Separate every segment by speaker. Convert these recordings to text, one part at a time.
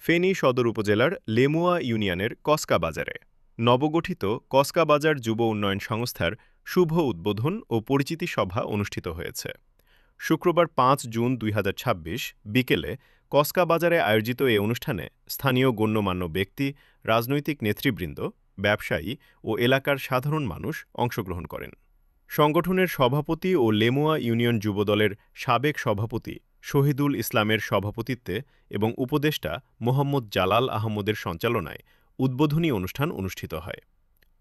Speaker 1: ফেনী সদর উপজেলার লেমুয়া ইউনিয়নের কসকা বাজারে নবগঠিত কসকা বাজার যুব উন্নয়ন সংস্থার শুভ উদ্বোধন ও পরিচিতি সভা অনুষ্ঠিত হয়েছে। শুক্রবার ৫ জুন ২০২৬ বিকেলে কসকা বাজারে আয়োজিত এ অনুষ্ঠানে স্থানীয় গণ্যমান্য ব্যক্তি, রাজনৈতিক নেতৃবৃন্দ, ব্যবসায়ী ও এলাকার সাধারণ মানুষ অংশগ্রহণ করেন। সংগঠনের সভাপতি ও লেমুয়া ইউনিয়ন যুবদলের সাবেক সভাপতি শহীদুল ইসলামের সভাপতিত্বে এবং উপদেষ্টা মোহাম্মদ জালাল আহমদের সঞ্চালনায় উদ্বোধনী অনুষ্ঠান অনুষ্ঠিত হয়।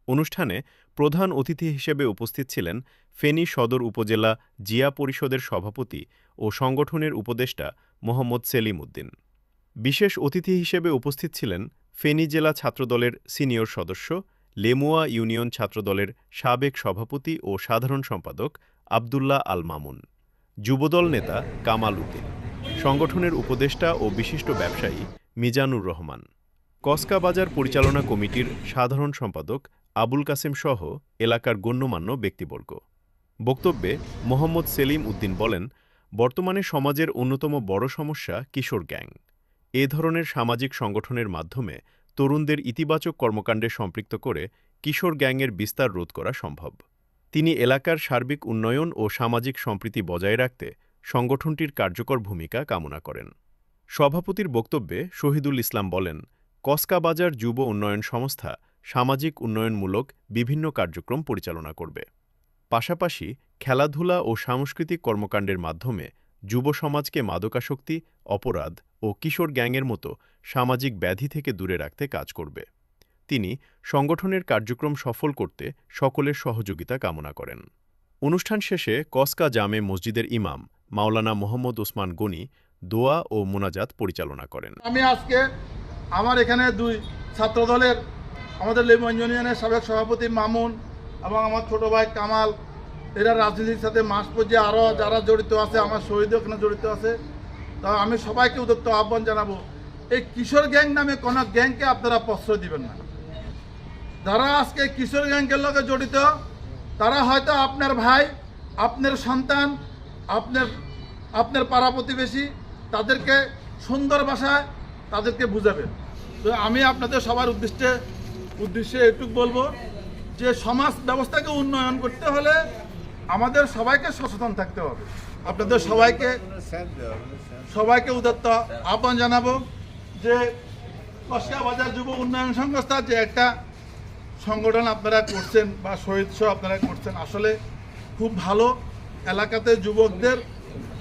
Speaker 1: অনুষ্ঠানে প্রধান অতিথি হিসেবে উপস্থিত ছিলেন ফেনী সদর উপজেলা জিয়া পরিষদের সভাপতি ও সংগঠনের উপদেষ্টা মোহাম্মদ সেলিম উদ্দিন। বিশেষ অতিথি হিসেবে উপস্থিত ছিলেন ফেনী জেলা ছাত্রদলের সিনিয়র সদস্য, লেমুয়া ইউনিয়ন ছাত্রদলের সাবেক সভাপতি ও সাধারণ সম্পাদক আবদুল্লাহ আল মামুন, যুবদল নেতা কামাল উদ্দিন, সংগঠনের উপদেষ্টা ও বিশিষ্ট ব্যবসায়ী মিজানুর রহমান, কসকা বাজার পরিচালনা কমিটির সাধারণ সম্পাদক আবুল কাসেম সহ এলাকার গণ্যমান্য ব্যক্তিবর্গ। বক্তব্যে মোহাম্মদ সেলিম উদ্দিন বলেন, বর্তমানে সমাজের অন্যতম বড় সমস্যা কিশোর গ্যাং। এ ধরনের সামাজিক সংগঠনের মাধ্যমে তরুণদের ইতিবাচক কর্মকাণ্ডে সম্পৃক্ত করে কিশোর গ্যাংয়ের বিস্তার রোধ করা সম্ভব। তিনি এলাকার সার্বিক উন্নয়ন ও সামাজিক সম্প্রীতি বজায় রাখতে সংগঠনটির কার্যকর ভূমিকা কামনা করেন। সভাপতির বক্তব্যে শহীদুল ইসলাম বলেন, কসকা বাজার যুব উন্নয়ন সংস্থা সামাজিক উন্নয়নমূলক বিভিন্ন কার্যক্রম পরিচালনা করবে। পাশাপাশি খেলাধুলা ও সাংস্কৃতিক কর্মকাণ্ডের মাধ্যমে যুব সমাজকে মাদকাসক্তি, অপরাধ ও কিশোর গ্যাংয়ের মতো সামাজিক ব্যাধি থেকে দূরে রাখতে কাজ করবে। তিনি সংগঠনের কার্যক্রম সফল করতে সকলের সহযোগিতা কামনা করেন। অনুষ্ঠান শেষে কসকা জামে মসজিদের ইমাম মাওলানা মোহাম্মদ ওসমান গনি দোয়া ও মোনাজাত পরিচালনা করেন।
Speaker 2: আমি আজকে আমার এখানে দুই ছাত্রদলের আমাদের লেমুয়া ইউনিয়নের সাবেক সভাপতি মামুন এবং আমার ছোট ভাই কামাল, এরা রাজনীতির সাথে মাস পর্যায়ে আরও যারা জড়িত আছে, আমার শহীদও এখানে জড়িত আছে। তা আমি সবাইকে উদ্যত আহ্বান জানাবো, এই কিশোর গ্যাং নামে কোনো গ্যাংকে আপনারা প্রশ্রয় দিবেন না। যারা আজকে কিশোর গ্যাংয়ের লগে জড়িত, তারা হয়তো আপনার ভাই, আপনার সন্তান, আপনার পাড়া প্রতিবেশী, তাদেরকে সুন্দর ভাষায় তাদেরকে বুঝাবেন। তো আমি আপনাদের সবার উদ্দেশ্যে এটুকু বলবো যে সমাজ ব্যবস্থাকে উন্নয়ন করতে হলে আমাদের সবাইকে সচেতন থাকতে হবে। আপনাদের সবাইকে উদাত্ত আহ্বান জানাবো যে কসকা বাজার যুব উন্নয়ন সংস্থা যে একটা সংগঠন আপনারা করছেন বা শহীদ সহ আপনারা করছেন, আসলে খুব ভালো। এলাকাতে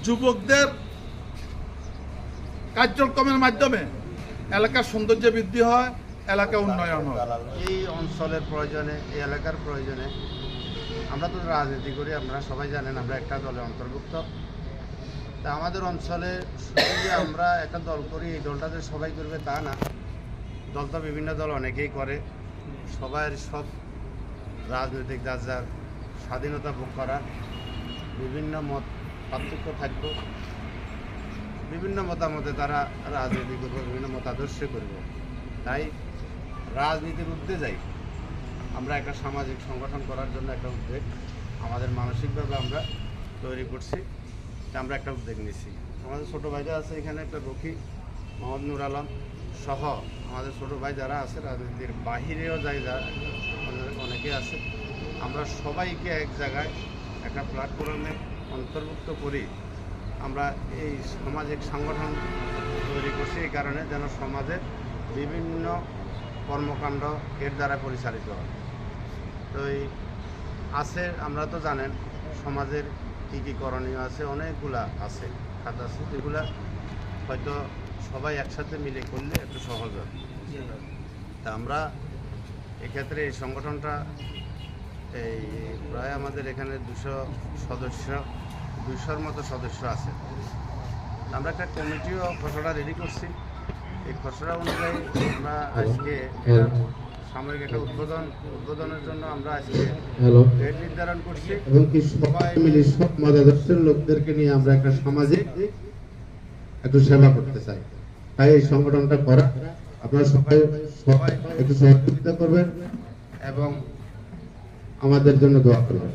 Speaker 2: যুবকদের কার্যক্রমের মাধ্যমে এলাকার সৌন্দর্য বৃদ্ধি হয়, এলাকা উন্নয়ন হয়।
Speaker 3: এই অঞ্চলের প্রয়োজনে, এই এলাকার প্রয়োজনে আমরা তো রাজনীতি করি, আপনারা সবাই জানেন আমরা একটা দলের অন্তর্ভুক্ত। তা আমাদের অঞ্চলে শুধু যে আমরা একটা দল করি, এই দলটাতে সবাই করবে তা না। দল তো বিভিন্ন দল অনেকেই করে, সব রাজনৈতিক যার যার স্বাধীনতা ভোগ করার বিভিন্ন মত পার্থক্য থাকবে, বিভিন্ন মতামতে তারা রাজনীতি করবে, বিভিন্ন মতাদর্শে করবে। তাই রাজনীতির উদ্যোগে যাই আমরা একটা সামাজিক সংগঠন করার জন্য একটা উদ্যোগ আমাদের মানসিকভাবে আমরা তৈরি করছি। আমরা একটা উদ্যোগ নিচ্ছি। আমাদের ছোটো ভাইরা আছে এখানে, একটা রকি মোহাম্মদ নুর আলম সহ আমাদের ছোটো ভাই যারা আছে রাজনীতির বাহিরেও যাই, যারা অনেকে আছে, আমরা সবাইকে এক জায়গায় একটা প্ল্যাটফর্মে অন্তর্ভুক্ত করি আমরা এই সামাজিক সংগঠন তৈরি করছি। এই কারণে যেন সমাজের বিভিন্ন কর্মকাণ্ড এর দ্বারা পরিচালিত হয়। তো এই আছে, আমরা তো জানেন সমাজের কী কী করণীয় আছে, অনেকগুলা আছে, খাত আছে, যেগুলা হয়তো সবাই একসাথে মিলে করলে একটু সহজ হবে। তা আমরা এক্ষেত্রে এই সংগঠনটা এই প্রায় আমাদের এখানে 200-র মতো সদস্য আছে। আমরা একটা কমিটিও খসড়া রেডি করছি। এই খসড়া অনুযায়ী আমরা আজকে সাময়িক একটা উদ্বোধনের জন্য আমরা আজকে ডেট নির্ধারণ করছি এবং কি সবাই মিলে সব মতাদর্শের লোকদেরকে নিয়ে আমরা একটা সামাজিক একটু সেবা করতে চাই। তাই এই সংগঠনটা করা, আপনারা সবাই একটু সহযোগিতা করবেন এবং আমাদের জন্য দোয়া করবেন।